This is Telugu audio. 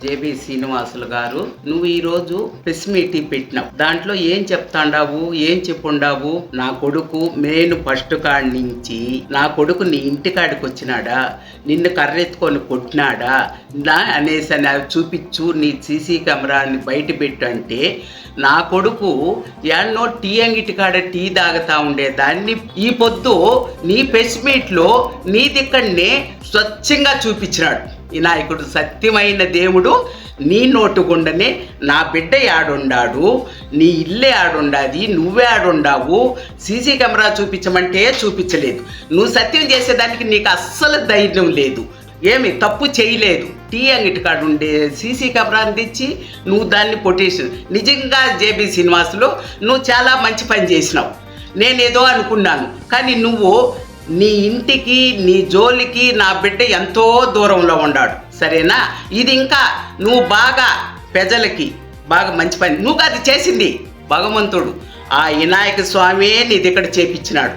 జేబీ శ్రీనివాసులు గారు, నువ్వు ఈరోజు ప్రెస్ మీటింగ్ పెట్టినావు. దాంట్లో ఏం చెప్తాండావు, ఏం చెప్పుండావు? నా కొడుకు మేను ఫస్ట్ కాడి నుంచి నా కొడుకు నీ ఇంటికాడికి వచ్చినాడా, నిన్ను కర్రెత్తుకొని కొట్టినాడా అనేసి చూపించు, నీ సీసీ కెమెరాని బయట పెట్టు అంటే నా కొడుకు ఎన్నో టీ అంగిటి కాడ టీ తాగుతా ఉండేదాన్ని ఈ పొద్దు నీ ప్రెస్ మీట్లో నీ దిక్కడనే స్వచ్ఛంగా చూపించినాడు. ఈ నాయకుడు సత్యమైన దేవుడు నీ నోటు గుండనే నా బిడ్డ ఆడుండాడు, నీ ఇల్లే ఆడుండాది, నువ్వే ఆడుండావు, సీసీ కెమెరా చూపించమంటే చూపించలేదు. నువ్వు సత్యం చేసేదానికి నీకు అస్సలు ధైర్యం లేదు, ఏమి తప్పు చేయలేదు. టీ అంగిటి కాడ ఉండే సీసీ కెమెరాని తెచ్చి నువ్వు దాన్ని కొట్టేసి, నిజంగా జేబీ శ్రీనివాసులు నువ్వు చాలా మంచి పని చేసినావు. నేనేదో అనుకున్నాను, కానీ నువ్వు నీ ఇంటికి నీ జోలికి నా బిడ్డ ఎంతో దూరంలో ఉన్నాడు, సరేనా? ఇది ఇంకా నువ్వు బాగా ప్రజలకి బాగా మంచి పని నువ్వు అది చేసింది. భగవంతుడు ఆ వినాయక స్వామి నీ దగ్గర చేపించినాడు.